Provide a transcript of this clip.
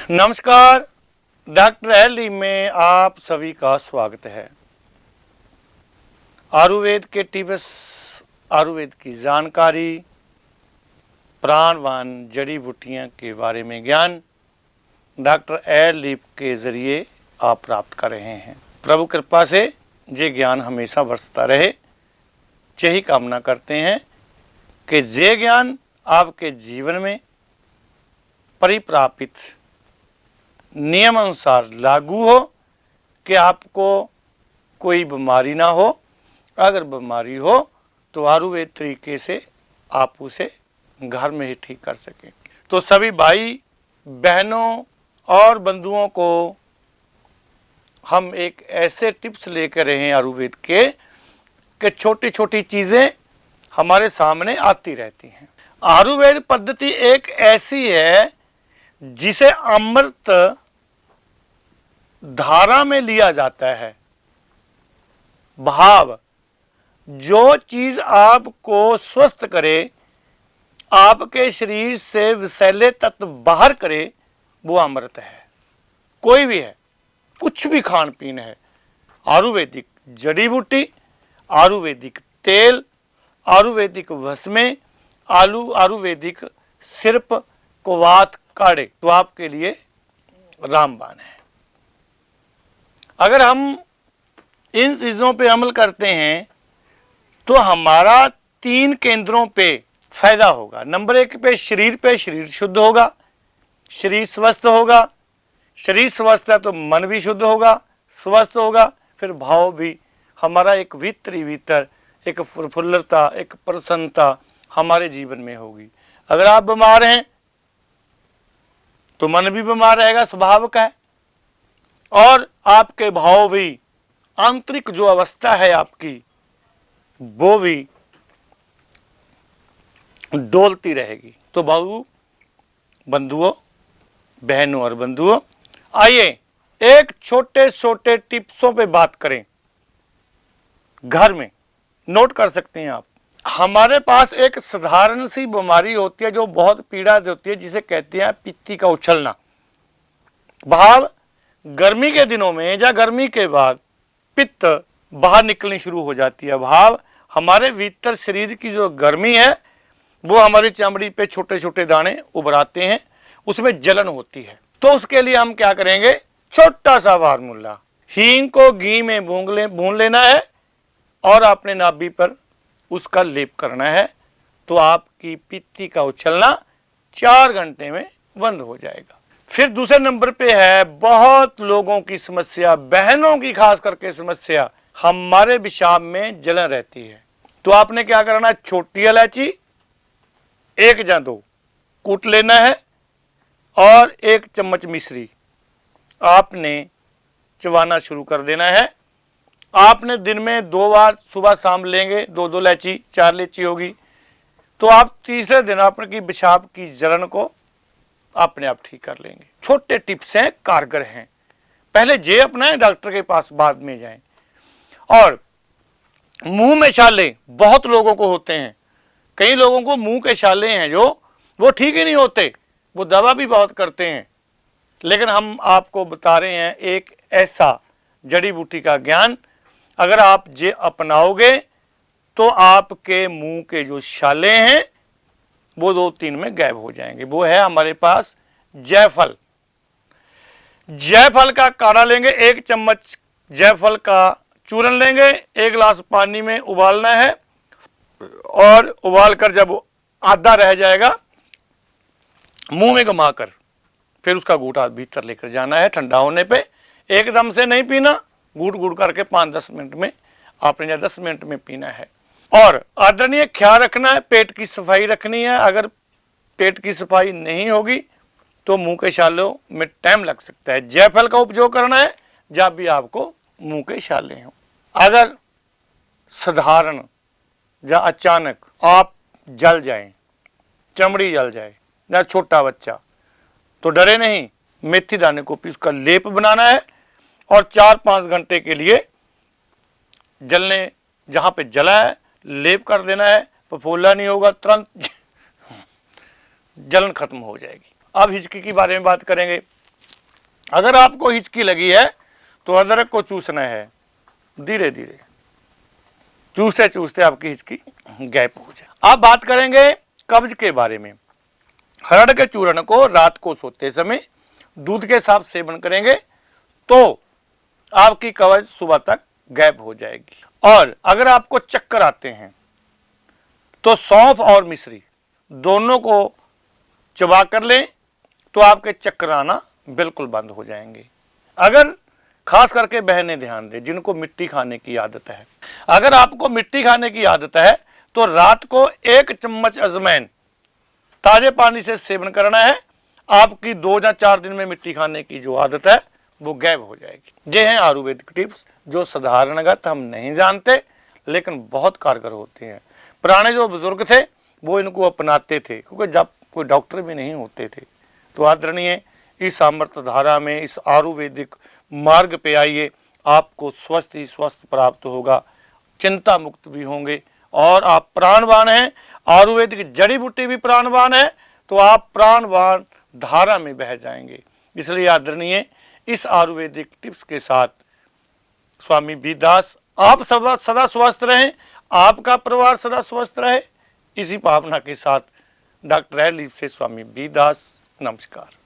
नमस्कार। Doctor L में आप सभी का स्वागत है। आयुर्वेद के टिप्स, आयुर्वेद की जानकारी, प्राणवान जड़ी बूटियां के बारे में ज्ञान डॉक्टर एल के जरिए आप प्राप्त कर रहे हैं। प्रभु कृपा से ये ज्ञान हमेशा बरसता रहे, यही कामना करते हैं कि ये ज्ञान आपके जीवन में परिप्रापित नियम अनुसार लागू हो कि आपको कोई बीमारी ना हो। अगर बीमारी हो तो आयुर्वेद तरीके से आप उसे घर में ही ठीक कर सकें। तो सभी भाई बहनों और बंधुओं को हम एक ऐसे टिप्स लेकर रहे हैं आयुर्वेद के कि छोटी छोटी चीज़ें हमारे सामने आती रहती हैं। आयुर्वेद पद्धति एक ऐसी है जिसे अमृत धारा में लिया जाता है। भाव जो चीज आपको स्वस्थ करे, आपके शरीर से विषैले तत्व बाहर करे, वो अमृत है। कोई भी है, कुछ भी खान पीन है, आयुर्वेदिक जड़ी बूटी, आयुर्वेदिक तेल, आयुर्वेदिक भस्में, आयुर्वेदिक सिर्फ कुवात काढ़े तो आपके लिए रामबाण है। अगर हम इन चीज़ों पे अमल करते हैं तो हमारा 3 केंद्रों पे फायदा होगा। नंबर 1 पे शरीर शुद्ध होगा, शरीर स्वस्थ होगा। शरीर स्वस्थ है तो मन भी शुद्ध होगा, स्वस्थ होगा। फिर भाव भी हमारा एक भीतर एक प्रफुल्लता, एक प्रसन्नता हमारे जीवन में होगी। अगर आप बीमार हैं तो मन भी बीमार रहेगा, स्वाभाविक है। और आपके भाव भी, आंतरिक जो अवस्था है आपकी, वो भी डोलती रहेगी। तो भाऊ बंधुओं, बहनों और बंधुओं, आइए एक छोटे छोटे टिप्सों पे बात करें। घर में नोट कर सकते हैं आप। हमारे पास एक साधारण सी बीमारी होती है जो बहुत पीड़ा देती है, जिसे कहते हैं पित्ती का उछलना। भाव गर्मी के दिनों में या गर्मी के बाद पित्त बाहर निकलनी शुरू हो जाती है। भाव हमारे भीतर शरीर की जो गर्मी है वो हमारी चमड़ी पे छोटे छोटे दाने उभराते हैं, उसमें जलन होती है। तो उसके लिए हम क्या करेंगे, छोटा सा फार्मूला, हींग को घी में भून लेना है और अपने नाभि पर उसका लेप करना है। तो आपकी पित्ती का उछलना 4 घंटे में बंद हो जाएगा। फिर दूसरे नंबर पे है बहुत लोगों की समस्या, बहनों की खास करके समस्या, हमारे पेशाब में जलन रहती है। तो आपने क्या करना, छोटी इलायची 1 या 2 कूट लेना है और 1 चम्मच मिश्री आपने चबाना शुरू कर देना है। आपने दिन में 2 बार सुबह शाम लेंगे, 2 इलायची, 4 इलायची होगी। तो आप तीसरे दिन आपकी पेशाब की जलन को अपने आप ठीक कर लेंगे। छोटे टिप्स हैं, कारगर हैं। पहले जे अपनाएं, डॉक्टर के पास बाद में जाएं। और मुंह में छाले बहुत लोगों को होते हैं। कई लोगों को मुंह के छाले हैं जो वो ठीक ही नहीं होते, वो दवा भी बहुत करते हैं। लेकिन हम आपको बता रहे हैं एक ऐसा जड़ी बूटी का ज्ञान, अगर आप जे अपनाओगे तो आपके मुंह के जो छाले हैं वो 2-3 में गायब हो जाएंगे। वो है हमारे पास जायफल। जायफल का काढ़ा लेंगे, 1 चम्मच जायफल का चूरन लेंगे, 1 गिलास पानी में उबालना है और उबाल कर जब आधा रह जाएगा मुंह में घुमाकर फिर उसका घूंटा भीतर लेकर जाना है। ठंडा होने पे एकदम से नहीं पीना, घूट घूट करके 5-10 मिनट में आपने 10 मिनट में पीना है। और आदरणीय ख्याल रखना है, पेट की सफाई रखनी है। अगर पेट की सफाई नहीं होगी तो मुंह के छालों में टाइम लग सकता है। जायफल का उपयोग करना है जब भी आपको मुंह के छाले हों। अगर साधारण या अचानक आप जल जाएं, चमड़ी जल जाए या छोटा बच्चा, तो डरे नहीं, मेथी दाने को पीस कर लेप बनाना है और 4-5 घंटे के लिए जलने, जहां पे जला है लेप कर देना है। फफोला नहीं होगा, तुरंत जलन खत्म हो जाएगी। अब हिचकी के बारे में बात करेंगे। अगर आपको हिचकी लगी है तो अदरक को चूसना है, धीरे धीरे चूसते चूसते आपकी हिचकी गायब हो जाए। अब बात करेंगे कब्ज के बारे में। हरड़ के चूर्ण को रात को सोते समय दूध के साथ सेवन करेंगे तो आपकी कब्ज सुबह तक गायब हो जाएगी। और अगर आपको चक्कर आते हैं तो सौंफ और मिश्री दोनों को चबा कर लें तो आपके चक्कर आना बिल्कुल बंद हो जाएंगे। अगर खास करके बहनें ध्यान दें जिनको मिट्टी खाने की आदत है, अगर आपको मिट्टी खाने की आदत है तो रात को 1 चम्मच अजवाइन ताजे पानी से सेवन करना है। आपकी 2 या 4 दिन में मिट्टी खाने की जो आदत है वो गायब हो जाएगी। ये हैं आयुर्वेदिक टिप्स जो साधारणगत हम नहीं जानते लेकिन बहुत कारगर होते हैं। पुराने जो बुजुर्ग थे वो इनको अपनाते थे क्योंकि जब कोई डॉक्टर भी नहीं होते थे। तो आदरणीय इस अमृत धारा में, इस आयुर्वेदिक मार्ग पे आइए, आपको स्वस्थ ही स्वस्थ प्राप्त होगा, चिंता मुक्त भी होंगे और आप प्राणवान हैं। आयुर्वेदिक जड़ी बूटी भी प्राणवान है तो आप प्राणवान धारा में बह जाएंगे। इसलिए आदरणीय इस आयुर्वेदिक टिप्स के साथ स्वामी बी दास आप सदा स्वस्थ रहें, आपका परिवार सदा स्वस्थ रहे, इसी भावना के साथ डॉक्टर एलिफ से स्वामी बी दास, नमस्कार।